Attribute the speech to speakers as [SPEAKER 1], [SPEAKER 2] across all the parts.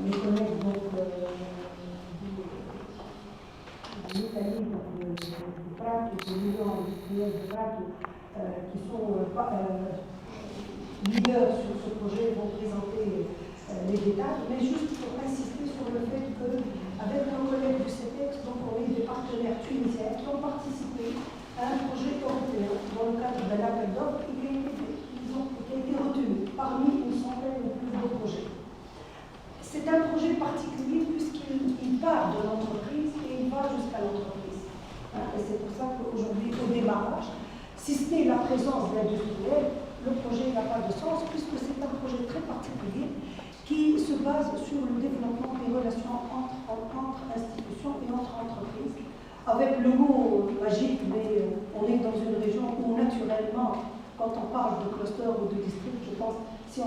[SPEAKER 1] mes collègues donc, l'Italie, du Prato, de l'Union industrielle de Prato, qui sont leaders sur ce projet, vont présenter les détails. Mais juste pour insister sur le fait qu'avec nos collègues du CETEX, donc on est des partenaires tunisiens qui ont participé à un projet européen dans le cadre d'un appel d'offres qui a été retenu parmi une centaine de plus gros projets. C'est un projet particulier puisqu'il part de l'entreprise et il va jusqu'à l'entreprise. Et c'est pour ça qu'aujourd'hui, au démarrage, si ce n'est la présence d'industriels, le projet n'a pas de sens puisque c'est un projet très particulier qui se base sur le développement des relations entre institutions et entre entreprises. Avec le mot magique, mais on est dans une région où naturellement, quand on parle de cluster ou de district, je pense, si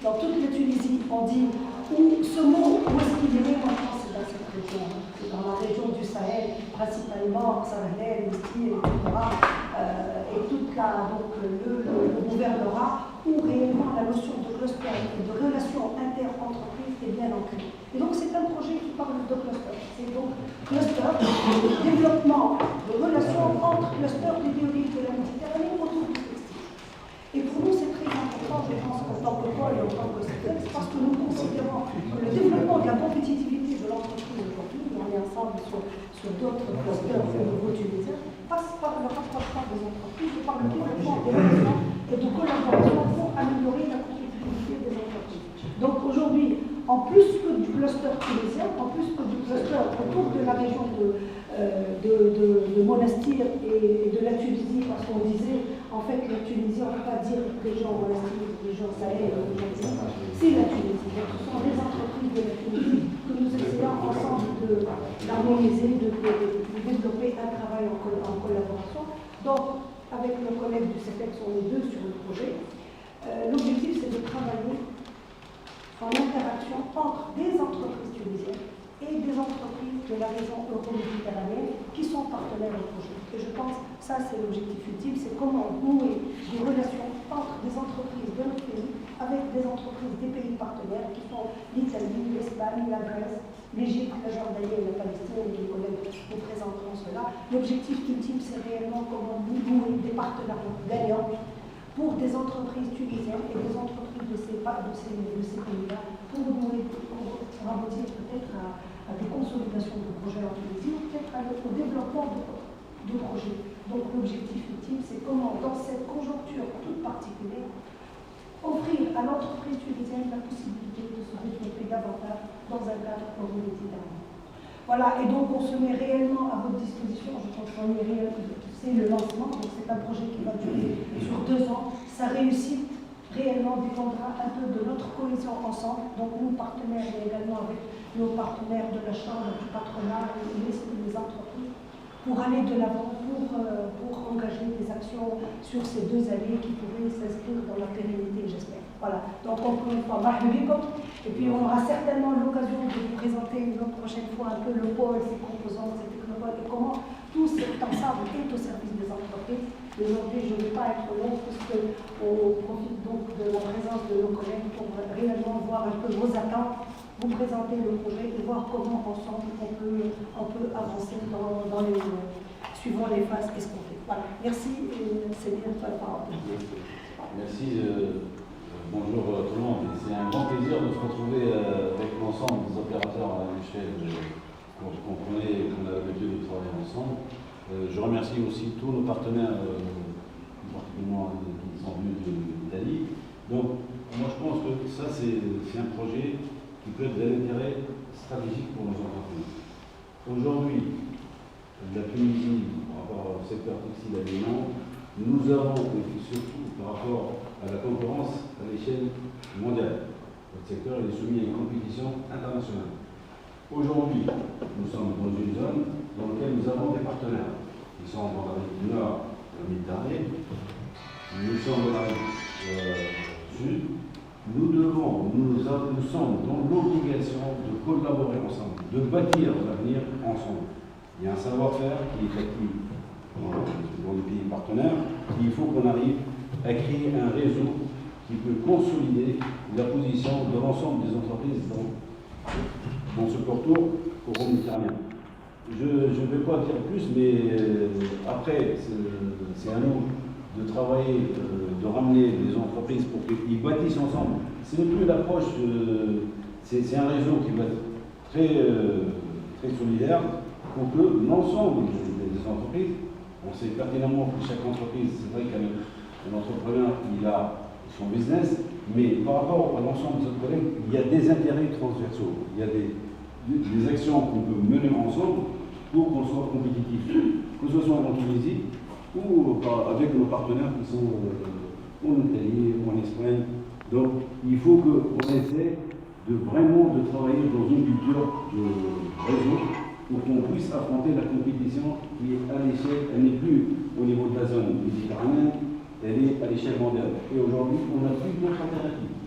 [SPEAKER 1] dans toute la Tunisie, on dit où ce mot, où est-ce qu'il est né, moi je pense que c'est dans cette région. C'est dans la région du Sahel, principalement, Sarhel, Mesquite, etc. Et toute donc, le gouvernorat, où réellement la notion de cluster et de relation inter-entreprise est bien ancrée. Et donc c'est un projet qui parle de cluster. C'est donc cluster, développement de relations entre clusters du biodiversité de la Méditerranée autour du textile. Et pour nous, c'est très important, je pense, en tant que pôle et en tant que secteur, parce que nous considérons que le développement de la compétitivité de l'entreprise aujourd'hui, on est ensemble sur d'autres clusters au niveau tunisien, passe par le rapprochement des entreprises et par le développement des relations et de collaboration pour améliorer la compétitivité des entreprises. Donc aujourd'hui, en plus que du cluster tunisien, en plus que du cluster autour de la région de Monastir et de la Tunisie, parce qu'on disait, en fait, la Tunisie, on ne peut pas dire région Monastir, région Sahel, c'est la Tunisie. Donc, ce sont les entreprises de la Tunisie que nous essayons ensemble d'harmoniser, de développer un travail en collaboration. Donc, avec nos collègues du CETEX, on est deux sur le projet. L'objectif, c'est de travailler en interaction entre des entreprises tunisiennes et des entreprises de la région euro-méditerranéenne qui sont partenaires au projet. Et je pense que ça, c'est l'objectif ultime, c'est comment nouer des relations entre des entreprises de notre pays avec des entreprises des pays partenaires qui sont l'Italie, l'Espagne, la Grèce, l'Égypte, la Jordanie et la Palestine, et les collègues nous présenteront cela. L'objectif ultime, c'est réellement comment nouer des partenariats gagnants pour des entreprises tunisiennes et des entreprises de ces pays-là, pour aboutir peut-être à des consolidations de projets en Tunisie, ou peut-être au développement de projets. Donc l'objectif ultime, c'est comment, dans cette conjoncture toute particulière, offrir à l'entreprise tunisienne la possibilité de se développer davantage dans un cadre euro-méditerranéen. Voilà, et donc on se met réellement à votre disposition, je pense qu'on est réellement, c'est le lancement, donc c'est un projet qui va durer sur 2 ans. Sa réussite réellement dépendra un peu de notre cohésion ensemble, donc nous partenaires, mais également avec nos partenaires de la Chambre, du patronat et les entreprises, pour aller de l'avant, pour engager des actions sur ces 2 années qui pourraient s'inscrire dans la pérennité, j'espère. Voilà, donc encore une fois, et puis on aura certainement l'occasion de vous présenter une prochaine fois un peu le pôle, ses composantes, ses technopoles, et comment tout cet ensemble est au service des entreprises. Aujourd'hui, je ne vais pas être long, puisqu'on profite donc de la présence de nos collègues pour réellement voir un peu vos attentes, vous présenter le projet et voir comment ensemble on peut avancer suivant les phases escomptées. Voilà, merci et c'est bien de la parole.
[SPEAKER 2] Merci. Bonjour tout le monde. C'est un grand plaisir de se retrouver avec l'ensemble des opérateurs à l'échelle qu'on connaît et qu'on a l'habitude de travailler ensemble. Je remercie aussi tous nos partenaires, particulièrement qui sont venus d'Italie. Donc, moi je pense que ça c'est un projet qui peut être d'un intérêt stratégique pour nos entreprises. Aujourd'hui, la Tunisie, par rapport au secteur textile aliment, nous avons, et surtout par rapport à la concurrence à l'échelle mondiale. Le secteur est soumis à une compétition internationale. Aujourd'hui, nous sommes dans une zone dans laquelle nous avons des partenaires qui sont dans la rive nord de la Méditerranée, nous sommes dans la rive sud. Nous sommes dans l'obligation de collaborer ensemble, de bâtir l'avenir ensemble. Il y a un savoir-faire qui est actif dans les pays partenaires. Il faut qu'on arrive à créer un réseau qui peut consolider la position de l'ensemble des entreprises dans ce pourtour au rond méditerranéen. Je ne vais pas dire plus, mais après, c'est à nous de travailler, de ramener les entreprises pour qu'ils bâtissent ensemble. Ce n'est plus l'approche, c'est un réseau qui va être très solidaire pour que l'ensemble des entreprises, on sait pertinemment que chaque entreprise, c'est vrai qu'un entrepreneur, il a son business, mais par rapport à l'ensemble des autres collègues, il y a des intérêts transversaux, il y a des actions qu'on peut mener ensemble pour qu'on soit compétitif, que ce soit en Tunisie ou avec nos partenaires qui sont en Italie, en Espagne. Donc il faut qu'on essaie vraiment de travailler dans une culture de réseau pour qu'on puisse affronter la compétition qui est à l'échelle, elle n'est plus au niveau de la zone méditerranéenne, elle est à l'échelle mondiale. Et aujourd'hui, on n'a plus d'autres alternatives.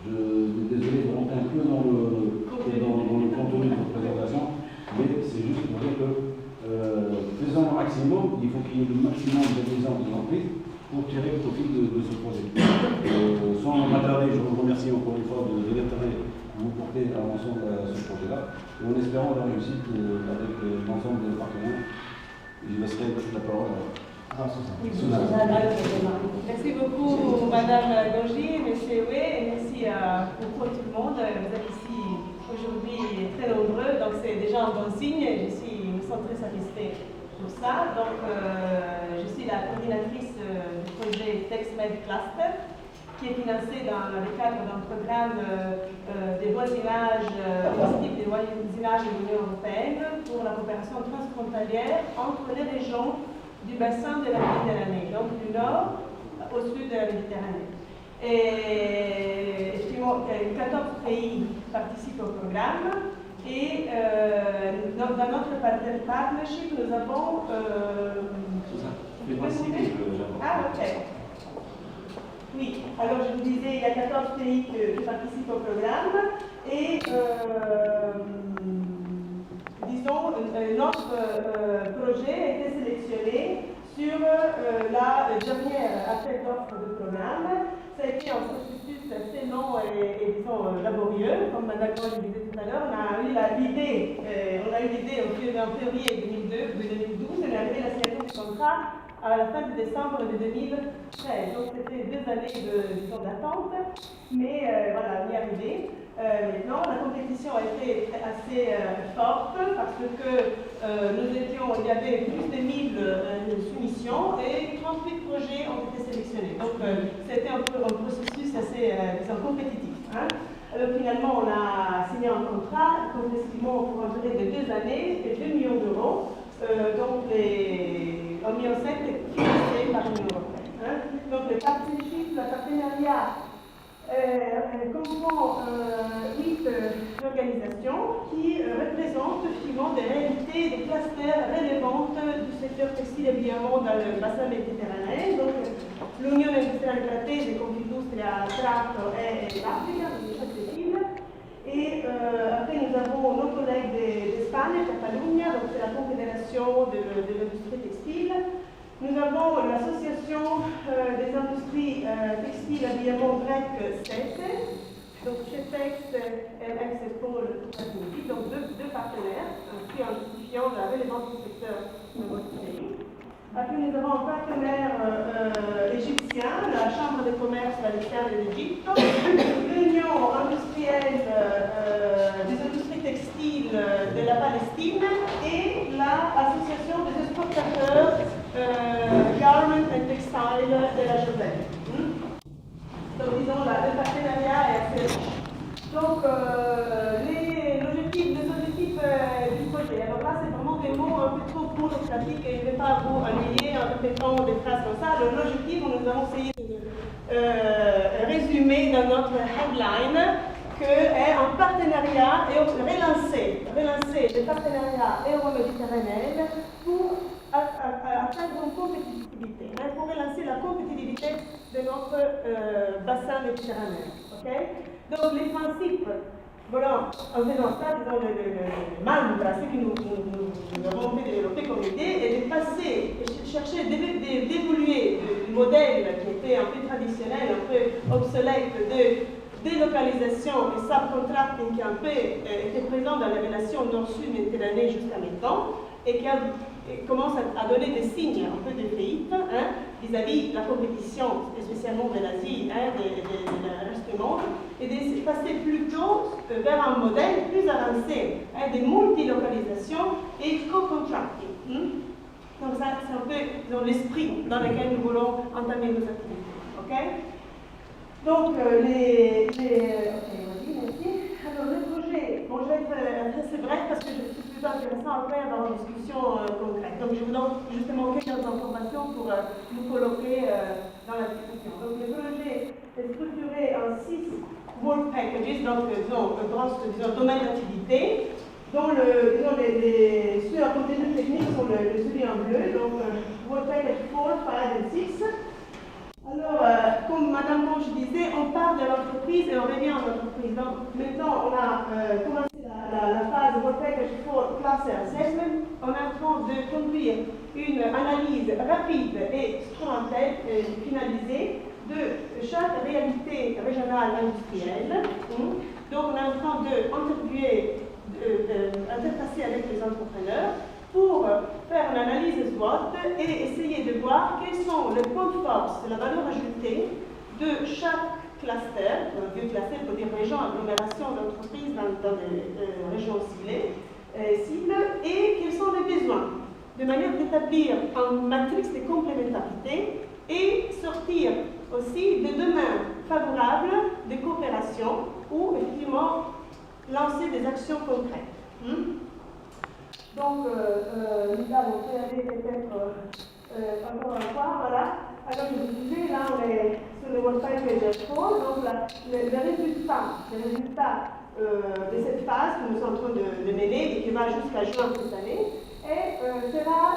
[SPEAKER 2] Je suis désolé de rentrer un peu dans le contenu de votre présentation, mais c'est juste pour dire que faisant le maximum, il faut qu'il y ait le maximum d'adhésion des entreprises pour tirer profit de ce projet. Sans m'attarder, je vous remercie encore une fois de l'intérêt que vous portez à l'ensemble de ce projet-là, et en espérant la réussite avec l'ensemble des partenaires. Je laisserai la parole à Suzanne.
[SPEAKER 3] Merci beaucoup, Madame Gorgi, Monsieur Oué, et merci beaucoup à tout le monde. Vous êtes ici aujourd'hui très nombreux, donc c'est déjà un bon signe. Je me sens très satisfait pour ça. Donc, je suis la coordinatrice du projet TextMed Cluster, qui est financé dans le cadre d'un programme des voisinages, des voisinages de l'Union européenne pour la coopération transfrontalière entre les régions du bassin de la Méditerranée, donc du nord au sud de la Méditerranée. Et 14 pays participent au programme et dans notre partnership, nous avons... Ah, ok. Oui, alors je vous disais, il y a 14 pays qui participent au programme et disons, notre projet a été sélectionné sur la dernière appel d'offres du programme. Ça a été un processus assez long et disons, laborieux, comme Madame Goy le disait tout à l'heure. On a eu l'idée en février 2012, on est arrivé à la signature du contrat à la fin de décembre de 2013. Donc c'était 2 années d'attente, mais voilà, on y est arrivé. Maintenant, la compétition a été assez forte parce que il y avait plus de 1000 soumissions et 38 projets ont été sélectionnés. Donc c'était un processus assez compétitif. Hein. Alors finalement, on a signé un contrat progressivement pour une durée de 2 années et 2 millions d'euros. Donc les 1,5 million est financé par l'Union européenne. Hein. Donc le partenariat comprend 8 organisations qui représentent effectivement des réalités, des clusters relevantes du secteur textile et habillement dans le bassin méditerranéen. Donc l'Unione Industriale Pratese, Confindustria, Tratto et l'Africa, et après nous avons nos collègues d'Espagne, Catalunya, donc c'est la Confédération de l'industrie textile. Nous avons l'association des industries textiles habillement grec CETE, donc CETEX, LX Pôle, donc deux partenaires, qui identifiant la rélevance du secteur de votre pays. Après, nous avons un partenaire égyptien, la Chambre de commerce palestinienne de l'Égypte, l'Union industrielle des industries textiles de la Palestine et l'Association des exportateurs Garment and Textile de la Jordanie. Donc, disons, le partenariat est assez riche. Donc, les objectifs du projet. Alors là, c'est vraiment des mots un peu trop bureaucratiques et je ne vais pas vous ennuyer en répétant des phrases comme ça. Alors, l'objectif, nous avons essayé de résumer dans notre headline qu'est un partenariat et relancer des partenariats euro-méditerranéens pour atteindre une compétitivité, pour relancer la compétitivité de notre bassin méditerranéen. Okay? Donc, les principes, voilà, en faisant ça, disons, le mantra, ce que nous avons fait développer comme idée, est de passer, et chercher d'évoluer du modèle qui était un peu traditionnel, un peu obsolète, délocalisation et subcontracting qui a un peu été présent dans les relations nord-sud méditerranéennes jusqu'à maintenant et qui commence à donner des signes un peu de faillite vis-à-vis de la compétition, spécialement de l'Asie, de reste du monde, et de passer plutôt vers un modèle plus avancé de multilocalisation et co-contracting. Donc ça, c'est un peu dans l'esprit dans lequel nous voulons entamer nos activités. Okay? Donc, ok, merci. Alors, le projet, bon, je vais être assez bref parce que je suis plutôt intéressant après avoir une discussion concrète. Donc, je vous donne justement quelques informations pour nous colloquer dans la discussion. Donc, le projet est structuré en 6 work packages, donc, disons, domaines d'activité, dont ceux à contenu technique sont celui en bleu, donc work package 4, 5 et 6. Alors, comme Madame Monge disait, on part de l'entreprise et on revient à l'entreprise. Donc, maintenant, on a commencé la phase Work Package for Cluster Assessment. On est en train de conduire une analyse rapide et instrumentelle finalisée de chaque réalité régionale industrielle. Donc, on est en train d'interviewer, interfacer avec les entrepreneurs pour faire une analyse SWOT et essayer de voir quels sont les points de force, la valeur ajoutée de chaque cluster, cluster pour dire région, agglomération d'entreprises dans des régions cibles, et quels sont les besoins, de manière d'établir une matrice de complémentarité et sortir aussi de domaines favorables de coopération ou effectivement lancer des actions concrètes. Donc, Lisa, vous pouvez aller peut-être encore une fois, voilà. Alors, je vous disais, là, on est sur le Work Package 4, donc les résultats de cette phase que nous sommes en train de mener et qui va jusqu'à juin cette année, et sera